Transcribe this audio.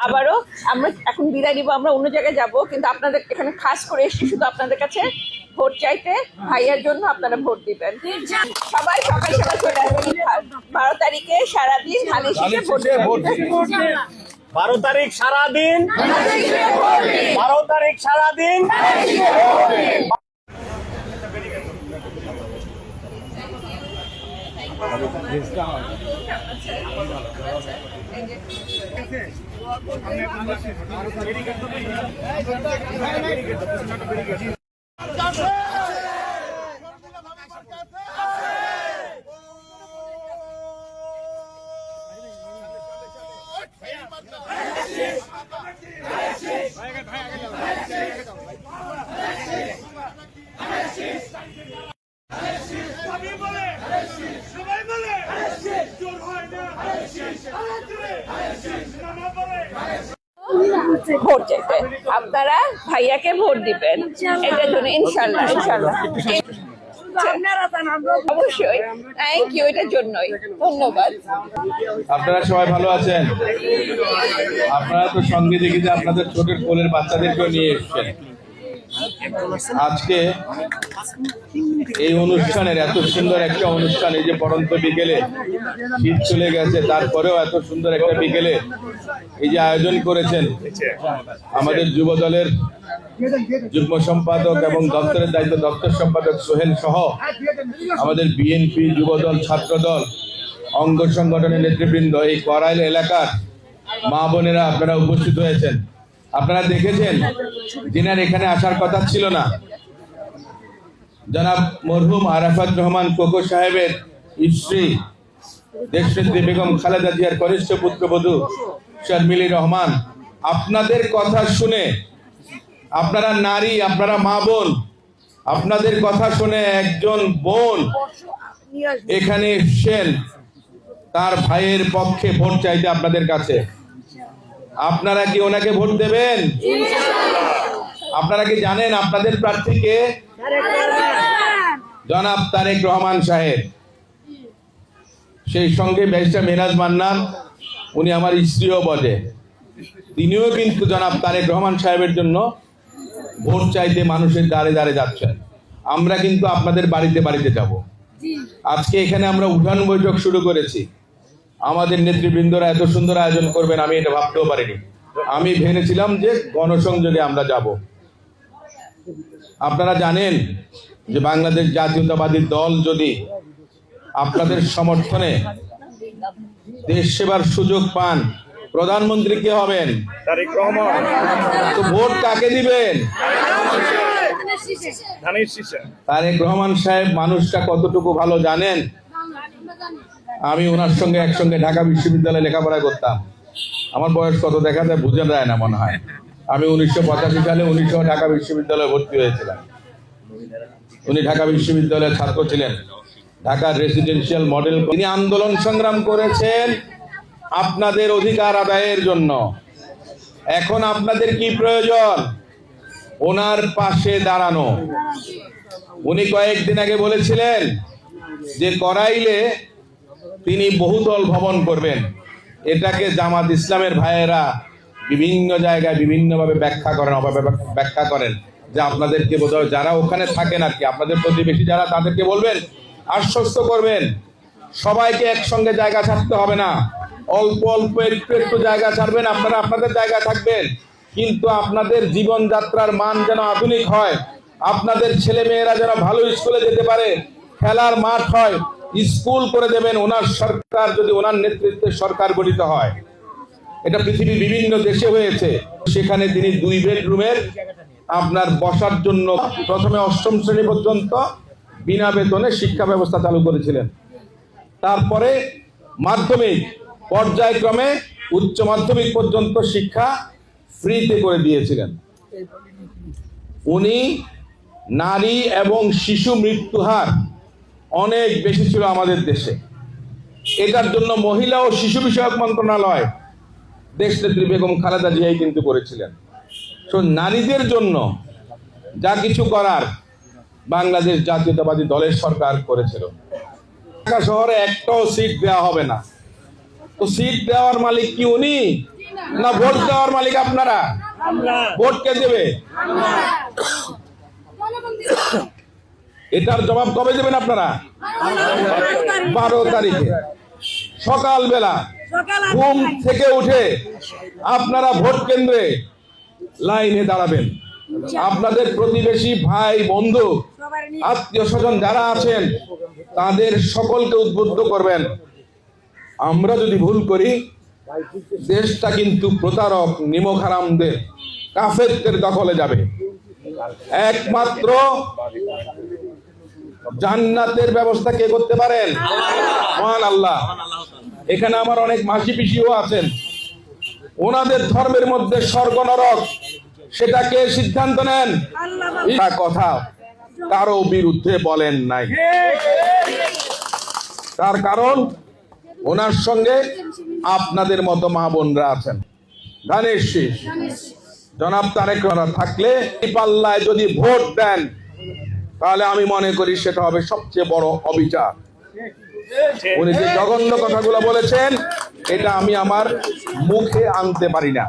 আবারও আমরা এখন বিদায় নিব, আমরা অন্য জায়গায় যাব, কিন্তু আপনাদের এখানে খাস করে এসেছি শুধু আপনাদের কাছে ভোট চাইতে। ভাইয়ার জন্য আপনারা ভোট দিবেন। সবাই সকাল সকাল চলে আসবেন 12 তারিখে সারাদিন ধানের শীষে ভোট দিবেন। 12 তারিখ সারাদিন, 12 তারিখ সারাদিন। ভোট চাইতে আপনারা ভাইয়াকে ভোট দিবেন, এটার জন্য ইনশাল্লাহ ইনশাল্লাহ অবশ্যই। থ্যাংক ইউ, এটার জন্যই ধন্যবাদ। আপনারা সবাই ভালো আছেন? আপনারা তো সঙ্গে দেখি যে আপনাদের ছোটের কোলের বাচ্চাদেরকেও নিয়ে এসছেন। আজকে এই অনুষ্ঠানের এত সুন্দর একটা অনুষ্ঠান, এই যে পড়ন্ত বিকেলে শীত চলে গেছে তারপরেও এত সুন্দর একটা বিকেলে এই যে আয়োজন করেছেন আমাদের যুব দলের যুগ্ম সম্পাদক এবং দপ্তরের দায়িত্ব দপ্তর সম্পাদক সোহেল সহ আমাদের বিএনপি, যুবদল, ছাত্রদল, অঙ্গ সংগঠনের নেতৃবৃন্দ, এই করাইল এলাকার মা বোনেরা আপনারা উপস্থিত হয়েছেন। আপনারা দেখেছেন যিনার এখানে আসার কথা ছিল না, জনাব মরহুম আরাফাত রহমান কোকো সাহেবের স্ত্রী দেশনেত্রী বেগম খালেদা জিয়ার কনিষ্ঠ পুত্রবধূ শর্মিলী রহমান, আপনাদের কথা শুনে, আপনারা নারী, আপনারা মা বোন, আপনাদের কথা শুনে একজন বোন এখানে এসেছেন তার ভাইয়ের পক্ষে ভোট চাইতে আপনাদের কাছে। আপনারা কি ওনাকে ভোট দেবেন? আপনারা কি জানেন আপনাদের প্রার্থীকে? জনাব তারেক রহমান সাহেব, সেই সঙ্গে ব্যারিস্টার মেহনাজ মান্নান, উনি আমার স্ত্রীও বটে, তিনিও কিন্তু জনাব তারেক রহমান সাহেবের জন্য ভোট চাইতে মানুষের দ্বারে দ্বারে যাচ্ছেন। আমরা কিন্তু আপনাদের বাড়িতে বাড়িতে যাব। আজকে এখানে আমরা উঠান বৈঠক শুরু করেছি। আমাদের নেতৃবৃন্দরা এত সুন্দর আয়োজন করবেন আমি এটা ভাবতেও পারিনি। আমি ভেবেছিলাম যে গণসংযোগে আমরা যাব। আপনারা জানেন যে বাংলাদেশ জাতীয়তাবাদী দল যদি আপনাদের সমর্থনে দেশ সেবার সুযোগ পান, প্রধানমন্ত্রী কে হবেন? তারেক রহমান। তো ভোট কাকে দিবেন? ধানের শীষে। তারেক রহমান সাহেব মানুষটা কতটুকু ভালো জানেন? আমি ওনার সঙ্গে একসঙ্গে ঢাকা বিশ্ববিদ্যালয়ে লেখাপড়া করতাম। আমার বয়স কত দেখা যায় বুঝে যায় না মনে হয়। আমি 1985 সালে 1900 ঢাকা বিশ্ববিদ্যালয়ে ভর্তি হয়েছিলাম। উনি ঢাকা বিশ্ববিদ্যালয়ের ছাত্র ছিলেন, ঢাকার রেসিডেন্সিয়াল মডেল। তিনি আন্দোলন সংগ্রাম করেছেন আপনাদের অধিকার আদায়ের জন্য। এখন আপনাদের কি প্রয়োজন? ওনার পাশে দাঁড়ানো। উনি কয়েকদিন আগে বলেছিলেন যে করাইলে তিনি বহুতল ভবন করবেন। এটাকে জামাত ইসলামের ভাইয়েরা বিভিন্ন জায়গায় বিভিন্নভাবে ব্যাখ্যা করেন যে আপনাদেরকে বোধহয় যারা ওখানে থাকেন আর কি, আপনাদের প্রতিবেশী যারা, তাদেরকে বলবেন, আশ্বস্ত করবেন সবাইকে একসঙ্গে জায়গা ছাড়তে হবে না, অল্প অল্প একটু একটু জায়গা ছাড়বেন, আপনারা আপনাদের জায়গা থাকবেন, কিন্তু আপনাদের জীবনযাত্রার মান যেন আধুনিক হয়, আপনাদের ছেলে মেয়েরা যেন ভালো স্কুলে যেতে পারে, খেলার মাঠ হয়, স্কুল করে দেবেন। ওনার সরকার যদি, ওনার নেতৃত্বে সরকার গঠিত হয়, এটা পৃথিবীর বিভিন্ন দেশে হয়েছে, সেখানে তিনি 2 বেডরুমের আপনার বসার জন্য প্রথমে 8ম শ্রেণী পর্যন্ত বিনা বেতনে শিক্ষা ব্যবস্থা চালু করেছিলেন। তারপরে মাধ্যমিক পর্যায়ক্রমে উচ্চ মাধ্যমিক পর্যন্ত শিক্ষা ফ্রিতে করে দিয়েছিলেন। উনি নারী এবং শিশু মৃত্যু হার অনেক বেশি ছিল আমাদের দেশে, এটার জন্য মহিলা ও শিশু বিষয়ক মন্ত্রণালয় দেশনেত্রী বেগম খালেদা জিয়াই কিন্তু করেছিলেন। তো নারীদের জন্য যা কিছু করার বাংলাদেশ জাতীয়তাবাদী দলের সরকার করেছিল। ঢাকা শহরে একটাও সিট দেওয়া হবে না। তো সিট দেওয়ার মালিক কি উনি? না ভোট দেওয়ার মালিক আপনারা? ভোট কে দেবে? এটার জবাব কবে দেবেন আপনারা? 12 তারিখে সকালবেলা ঘুম থেকে উঠে আপনারা ভোট কেন্দ্রে লাইনে দাঁড়াবেন। আপনাদের প্রতিবেশী, ভাই, বন্ধু, আত্মীয় স্বজন যারা আছেন তাদের সকলকে উদ্বুদ্ধ করবেন। আমরা যদি ভুল করি, দেশটা কিন্তু প্রতারক, নিমক হারামদের, কাফেরদের দখলে যাবে। একমাত্র জান্নাতের ব্যবস্থা কে করতে পারেন? মহান আল্লাহ। এখানে আমার অনেক মাসি পিসিও আছেন, ওনাদের ধর্মের মধ্যে স্বর্গ নরক সেটা কে সিদ্ধান্ত নেন? এটা কথা কারো বিরুদ্ধে বলেন নাই। তার কারণ ওনার সঙ্গে আপনাদের মতো মা বোনরা আছেন। ধানের শীষ জনাব তারেক রহমান থাকলে এই পাল্লায় যদি ভোট দেন, তাহলে আমি মনে করি সেটা হবে সবচেয়ে বড় অবিচার। উনি যে জঘন্য কথাগুলো বলেছেন, এটা আমি আমার মুখে আনতে পারি না।